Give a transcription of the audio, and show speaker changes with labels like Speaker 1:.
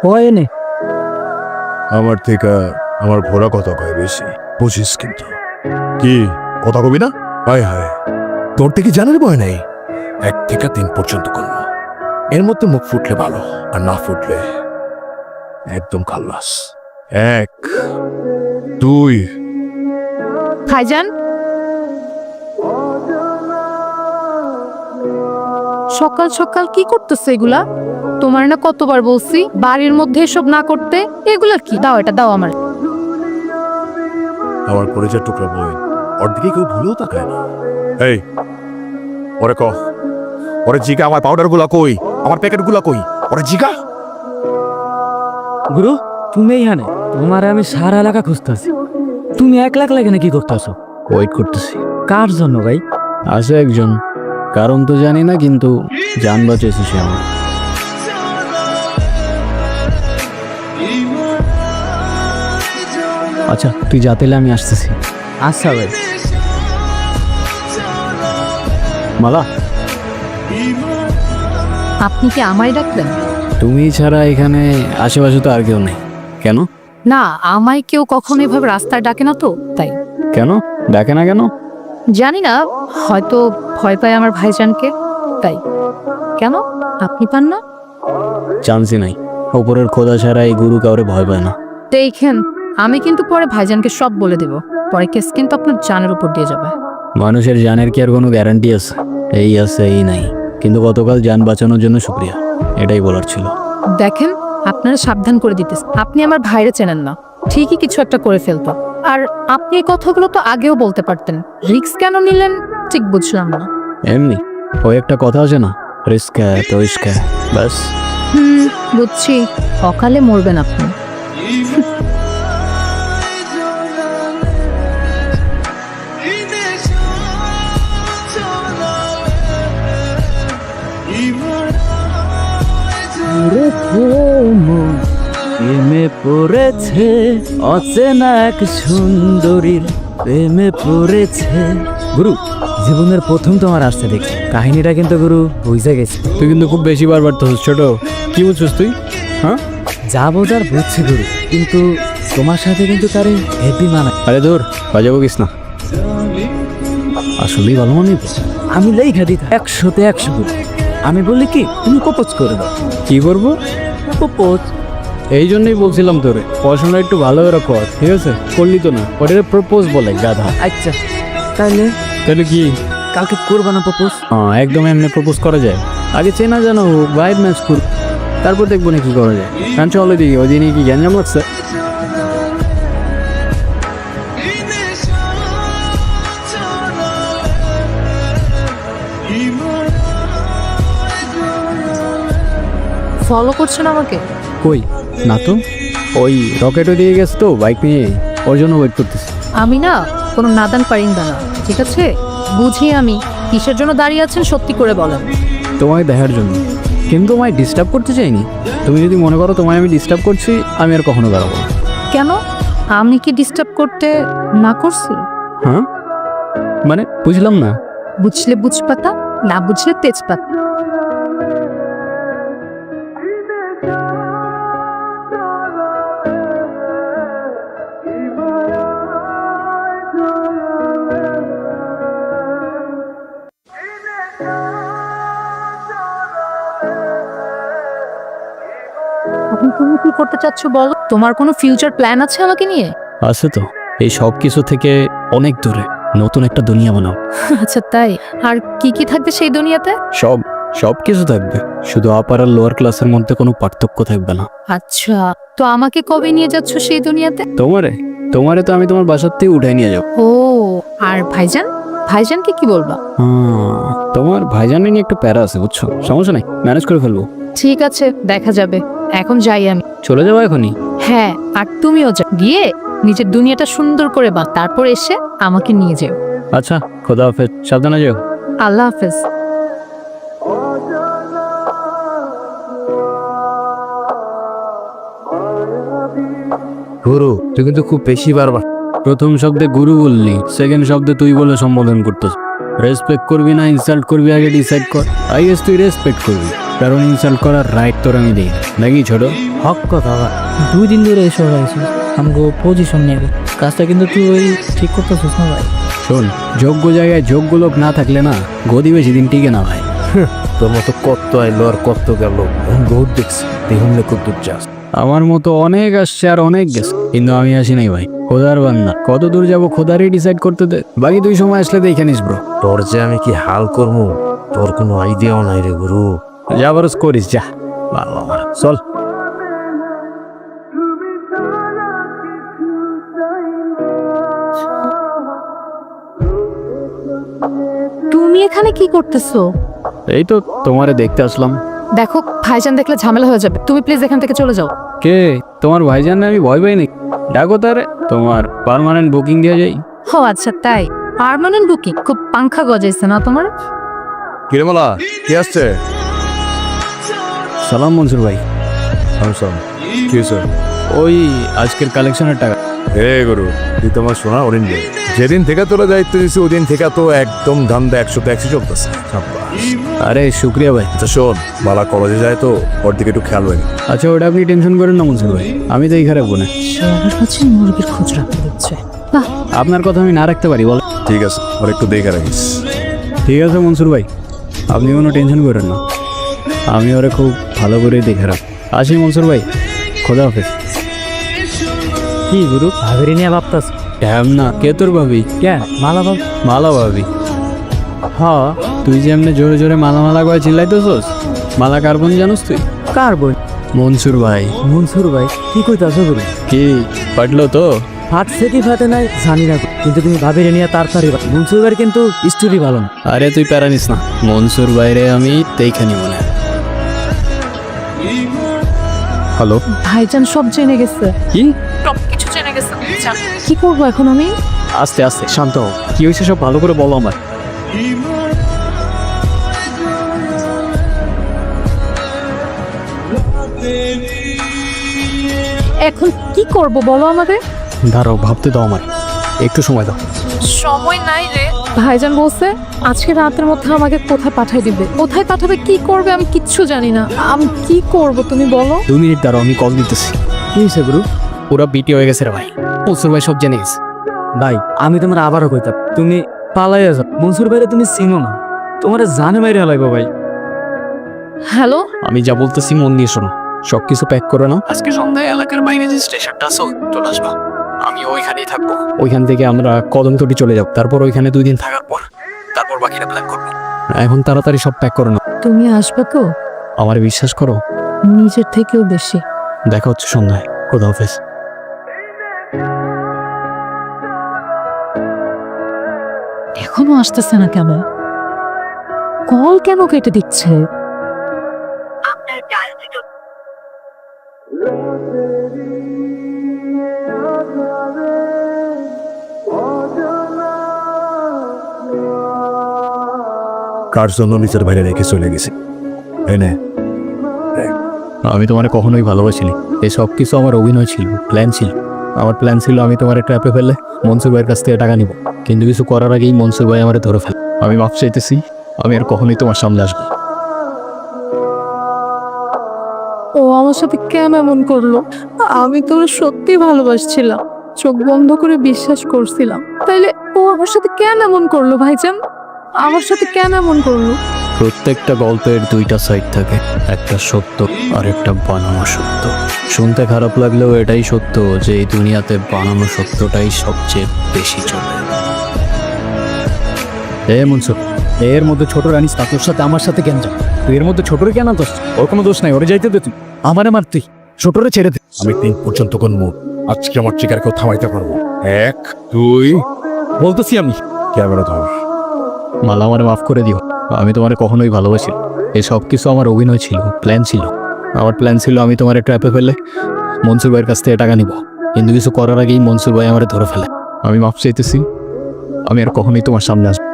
Speaker 1: হয়নি
Speaker 2: আমার থেকে আমার ঘোড়া কথা কয় বেশি, বুঝিস কিন্তু। কি কথা কবি না? হায় হায়, তোর থেকে জানার ভয় নাই। 1 থেকে 3 পর্যন্ত করবো, এর মধ্যে মুখ ফুটলে ভালো, আর না ফুটলে একদম খাল্লাস। 1 2
Speaker 3: ভাইজান, সকাল সকাল কি করতেছে এগুলা? তোমার না কতবার বলছি বাড়ির মধ্যে এসব না করতে। এগুলা কি? দাও, এটা দাও আমার।
Speaker 2: আমার কলেজের টুকরা বই, ওর দিকে কেউ ভুলেও তাকায় না। এই ওরে ওরে জিগা, আমার পাউডার গুলা কই, আমার প্যাকেট গুলা কই, ওরে জিগা।
Speaker 1: গুরু, তুমি এইখানে? তোমারে আমি সারা এলাকা খুঁজতেছি। তুমি একলা একলা এখানে কি করতেছো?
Speaker 4: ওয়েট করতেছি।
Speaker 1: কার জন্য ভাই?
Speaker 4: আছে একজন, কারণ তো জানি না, কিন্তু জান বাঁচিয়েছে সে আমার। আচ্ছা তুই যাতেলে আমি আসতেছি।
Speaker 1: আচ্ছা ভাই।
Speaker 4: মালা,
Speaker 3: আপনি কি আমায় ডাকলেন?
Speaker 4: তুমি ছাড়া এখানে আশেপাশে তো আর কেউ নেই। কেন?
Speaker 3: না, আমায় কেউ কখনো এভাবে রাস্তায় ডাকে না তো, তাই।
Speaker 4: কেন ডাকে না কেন?
Speaker 3: জানি না, হয়তো ভয় পায় আমার ভাইজানকে, তাই। কেন, আপনি পান না?
Speaker 4: চান্সই নাই, ওপরের খোদা ছাড়া এই গুরু কাউরে ভয় পায় না।
Speaker 3: দেখেন, আমি কিন্তু পরে ভাইজানকে সব বলে দেব, পরে কেস কিন্তু আপনার জানের উপর দিয়ে যাবে।
Speaker 4: মানুষের জানের কি আর কোনো গ্যারান্টি আছে? এই আছে এই নাই, কিন্তু গতকাল জান বাঁচানোর জন্য শুক্রিয়া, এটাই বলার ছিল।
Speaker 3: দেখেন, আপনারা সাবধান করে দিতেছে, আপনি আমার ভাইরে চেনেন না, ঠিকই কিছু একটা করে ফেলতো। আর আপনি এই কথাগুলো তো আগেও বলতে পারতেন, রিস্ক কেন নিলেন ঠিক বুঝলাম না।
Speaker 4: এমনি ওই একটা কথা আছে না, রিস্ক হ্যায় তো ইশক হ্যায়, ব্যাস।
Speaker 3: বুঝছি, সকালে মরবেন আপনি।
Speaker 1: প্রেমে পড়েছে অচেনা এক সুন্দরীর, প্রেমে পড়েছে। গুরু, জীবনের প্রথম তোমার আসছে দেখছি, কাহিনীটা কিন্তু গুরু বুঝে গেছে।
Speaker 4: তুই কিন্তু খুব বেশি বারবার তো ছোট, কি বুঝছিস তুই? হ্যাঁ,
Speaker 1: যা বোঝার বুঝছি গুরু, কিন্তু তোমার সাথে কিন্তু তারে হেভি মানায়।
Speaker 4: আরে দূর, বাজাবো কিস না, আসলেই ভালো মানি তো।
Speaker 1: আমি লেখা দিই 100-তে 100 গুরু। আমি বলি কি, তুমি প্রপোজ করে দাও।
Speaker 4: কি করবো?
Speaker 1: প্রপোজ।
Speaker 4: এই জন্যই বলছিলাম তোরে পড়াশোনা একটু ভালো করে কর, ঠিক আছে? করলি তো না, ওটারে প্রপোজ বলে, গাধা।
Speaker 1: আচ্ছা তাইলে
Speaker 4: তাহলে কি?
Speaker 1: কালকে করবা না প্রপোজ?
Speaker 4: একদম এমনি প্রপোজ করা যায়? আগে চেনা জানো ভাইব ম্যাচ কর, তারপর দেখবো না কি করা যায়। কারণ চলে দিকে ওই দিনই কি গ্যাঞ্জাম লাগছে।
Speaker 3: ফলো করছেন আমাকে?
Speaker 4: কই না তো, ওই রকেটও দিয়ে গেছে তো বাইক নিয়ে, ওর জন্য ওয়েট করতেছি।
Speaker 3: আমি না কোনো নাদান পারিন্দা না, ঠিক আছে? বুঝি আমি কিসের জন্য দাঁড়িয়ে আছেন, সত্যি করে বলেন।
Speaker 4: তোমায় দেখার জন্য, কিন্তু তোমায় ডিস্টার্ব করতে চাইনি। তুমি যদি মনে করো তোমায় আমি ডিস্টার্ব করছি, আমি আর কখনো দাঁড়াবো না।
Speaker 3: কেন, আমি কি ডিস্টার্ব করতে না করছি?
Speaker 4: হ্যাঁ মানে বুঝলাম না।
Speaker 3: বুঝলে বুঝপাতা, না বুঝলে তেজপাতা। এখন তুমি কি করতে চাচ্ছ বলো? তোমার কোনো ফিউচার প্ল্যান আছে আমাকে নিয়ে?
Speaker 4: আছে তো, এই সব কিছু থেকে অনেক দূরে নতুন একটা দুনিয়া বানাও।
Speaker 3: আচ্ছা তাই? আর কি কি থাকবে সেই দুনিয়াতে?
Speaker 4: সব সব কিছু থাকবে, শুধু আপার আর লোয়ার ক্লাসের মধ্যে কোনো পার্থক্য থাকবে না।
Speaker 3: আচ্ছা, তো আমাকে কবে নিয়ে যাচ্ছ সেই দুনিয়াতে?
Speaker 4: তোমারে তোমারে তো আমি তোমার বাসার থেকে উঠাই নিয়ে যাবো।
Speaker 3: ও, আর ভাইজান? ভাইজানকে কি বলবা?
Speaker 4: তোমার ভাইজানের নিয়ে একটু প্যারা আছে, বুঝছো? সমস্যা নাই, ম্যানেজ করে ফেলবো।
Speaker 3: ঠিক আছে, দেখা যাবে। এখন যাই আমি।
Speaker 4: চলে যাবো এখনই?
Speaker 3: হ্যাঁ, আর তুমিও যা, গিয়ে নিজের দুনিয়াটা সুন্দর করে বা, তারপর এসে আমাকে নিয়ে যেও।
Speaker 4: আচ্ছা, খোদা হাফেজ, সাবধানে যেও।
Speaker 3: আল্লাহ হাফেজ।
Speaker 2: গুরু, তুই কিন্তু খুব বেশি বারবার
Speaker 4: প্রথম শব্দে গুরু বললি, সেকেন্ড শব্দে তুই বলে সম্বোধন করতেছ। রেসপেক্ট করবি না ইনসাল্ট করবি আগে ডিসাইড কর। আই গেস তুই রেসপেক্ট করবি, কারণ ইনসাল্ট করার রাইট তোর আমি দিই না। নাকি ছোট?
Speaker 1: হক কথা ভাই, 2 দিন ধরে এসে আইছিস আমগো পজিশন নেবে, কাজটা কিন্তু তুই ঠিক করতেছিস না ভাই।
Speaker 4: শোন, যোগ্য জায়গায় যোগ্য লোক না থাকলে না গদি বেশি দিন টিকে না ভাই।
Speaker 2: তোর মতো কত আইলো আর কত গেল, বহুত দেখছি, দেখুন না কত দূর যাস।
Speaker 4: আমার মতো অনেক আসছে আর অনেক গেছে, কিন্তু আমি আসি নাই ভাই। খোদার বান্না, কত দূর যাবো খোদারই ডিসাইড করতে দে। বাকি তুই সময় আসলে দেখে নিস ব্রো।
Speaker 2: তোর যে আমি কি হাল করবো তোর কোনো আইডিয়াও নাই রে গুরু।
Speaker 4: যা বরস করিস যা।
Speaker 2: ভালো আমার চল।
Speaker 3: তুমি এখানে কি করতেছো?
Speaker 4: এই তো তোমারে দেখতে আসলাম।
Speaker 3: দেখো, ভাইজান দেখলে ঝামেলা হয়ে যাবে, তুমি প্লিজ এখান থেকে চলে যাও।
Speaker 4: কে তোমার ভাইজান? আমি ভয় পাই নাকি? ডাকো তারে, তোমার পার্মানেন্ট বুকিং দেওয়া যায়।
Speaker 3: ও আচ্ছা তাই, পার্মানেন্ট বুকিং? খুব পাংখা গজাইছে না তোমার?
Speaker 2: কিরেমালা কি আসছে?
Speaker 4: সালাম মনসুর ভাই।
Speaker 2: কি হয়েছে?
Speaker 4: ওই আজকের কালেকশনের টাকা।
Speaker 2: হে গুরু, তুই তোমার শোনা অরিন্দ, যেদিন থেকে তোরা দায়িত্ব দিয়েছি ওদিন থেকে তো একদম ধান্দা 100 চলতেছে।
Speaker 4: আরে শুক্রিয়া ভাই।
Speaker 2: আচ্ছা শোন, বালা কলেজে যায় তো ওর দিকে একটু খেয়াল রাখি।
Speaker 4: আচ্ছা ওটা আপনি টেনশন করেন না মনসুর ভাই, আমি তো এইখানে রাখবো না।
Speaker 3: আমার কাছে মুরগির খোঁজ রাখতে দিচ্ছে। বাহ,
Speaker 4: আপনার কথা আমি না রাখতে পারি বল?
Speaker 2: ঠিক আছে, ওর একটু দেখে রাখিস।
Speaker 4: ঠিক আছে মনসুর ভাই, আপনি কোনো টেনশন করেন না, আমি ওরা খুব ভালো করে দেখে রাখ। আসি মনসুর ভাই, খোদা হাফেজ।
Speaker 1: কি গুরু ভাবিরে নিয়ে ভাবতাস?
Speaker 4: কেম না, কে তোর ভাবি?
Speaker 1: কে মালা ভাব?
Speaker 4: মালা ভাবি?
Speaker 1: হ,
Speaker 4: তুই যে এমনি জোরে জোরে মালা মালা করে চিল্লাইতেছস, মালা কার বোন জানোস তুই?
Speaker 1: কার বই?
Speaker 4: মনসুর ভাই।
Speaker 1: মনসুর ভাই? কি কইতাছ গুরু?
Speaker 4: কি পাটলো তো?
Speaker 1: ফাটছে কি ফাটে নাই জানি না, কিন্তু তুমি ভাবিরে নিয়ে তাড়াতাড়ি মনসুর ভাইয়ের কিন্তু স্টোরি ভালো না।
Speaker 4: আরে তুই প্যারা নিস না, মনসুর বাইরে আমি দেখে নিব না। হ্যালো,
Speaker 3: ভাইজান সব জেনে গেছে,
Speaker 4: কি?
Speaker 3: সব কিছু জেনে গেছে। কি করবো এখন আমি?
Speaker 4: আস্তে আস্তে শান্ত হও, কি হয়েছে সব ভালো করে বলো আমার।
Speaker 3: এখন কি করব বলো আমাদের?
Speaker 4: দাঁড়াও, ভাবতে দাও আমার, একটু সময় দাও।
Speaker 3: সময় নাই রে। ভাইজান বলছে আজকে রাতের মধ্যে আমাকে কোথায় পাঠাই দিবে, কোথায় পাঠাবে, কি করবে আমি কিচ্ছু জানি না। আমি কি করব তুমি বলো?
Speaker 4: 2 মিনিট দাঁড়াও, আমি কল দিতেছি।
Speaker 1: কি হয়েছে গুরু?
Speaker 4: পুরা বিটি হয়ে গেছে রে ভাই, মনসুর ভাই সব জেনে গেছে।
Speaker 1: ভাই আমি তোমার আবারও কইতাম, তুমি পালাইয়া যাও। মনসুর ভাইরে তুমি চিনো না, তোমার জানে মাইরে লাগবে ভাই।
Speaker 3: হ্যালো,
Speaker 4: আমি যা বলতেছি মন দিয়ে শোনো, সবকিছু প্যাক করে নাও। আজকে সন্ধ্যায় এলাকার বাইরে যে স্টেশনটা আছে চলে আসবা, আমি ওইখানেই থাকবো। ওইখান থেকে আমরা কদমতলি চলে যাব, তারপর ওইখানে 2 দিন থাকার পর তারপর বাকিটা প্ল্যান করবো। এখন তাড়াতাড়ি সব প্যাক করে নাও।
Speaker 3: তুমি আসবে তো?
Speaker 4: আমার বিশ্বাস করো,
Speaker 3: নিজের থেকেও বেশি।
Speaker 4: দেখা হচ্ছে সন্ধ্যায়। খোদা হাফেজ।
Speaker 3: এখনো আসতেছে না কেন? কল কেন কেটে দিচ্ছে?
Speaker 2: কার জন্য নিজের বাইরে রেখে চলে গেছি এনে?
Speaker 4: আমি তোমারে কখনোই ভালোবাসিনি, এই সব কিছু আমার অভিনয় ছিল, প্ল্যান ছিল। আমার প্ল্যান ছিল আমি তোমার ট্র্যাপে ফেলে মনসুর ভাইয়ের কাছ থেকে টাকা নিব, কিন্তু কিছু করার আগেই মনসুর ভাই আমারে ধরে ফেলে। আমি মাফ চাইতেছি, আমি আর কখনোই তোমার সামনে আসবো।
Speaker 3: ও আমার সাথে কেন এমন করলো? আমি তো সত্যি ভালোবাসছিলাম, চোখ বন্ধ করে বিশ্বাস করছিলাম। তাইলে ও আমার সাথে কেন এমন করলো ভাইজান? আমার সাথে কেন এমন করলো?
Speaker 4: প্রত্যেকটা গল্পের 2টা সাইড থাকে, একটা সত্য আর একটা বানানো সত্য। শুনতে খারাপ লাগলেও এটাই সত্য যে এই দুনিয়াতে বানানো সত্যটাই সবচেয়ে বেশি চলে। মনসুর, এর মধ্যে ছোট রানিস তা তোর সাথে আমার সাথে কেন যা? তুই এর মধ্যে ছোটরে কেন দোষ? ওর কোনো দোষ নাই, ওরে যাইতে দে তুই। আমারে মার তুই, ছোটরে ছেড়ে দে।
Speaker 2: আমি 3 পর্যন্ত গুনবো, আজকে আমার চিকারকেও থামাইতে পারবো। 1 2
Speaker 4: বলতেছি আমি।
Speaker 2: ক্যামেরা ধর।
Speaker 4: মালা, আমারে মাফ করে দিও, আমি তোমারে কখনোই ভালোবাসি। এই সব কিছু আমার অভিনয় ছিল, প্ল্যান ছিল। আমার প্ল্যান ছিল আমি তোমার ট্র্যাপে ফেলে মনসুর ভাইয়ের কাছ থেকে টাকা নিব, কিন্তু কিছু করার আগেই মনসুর ভাই আমারে ধরে ফেলে। আমি মাফ চাইতেছি, আমি আর কখনোই তোমার সামনে আসবো।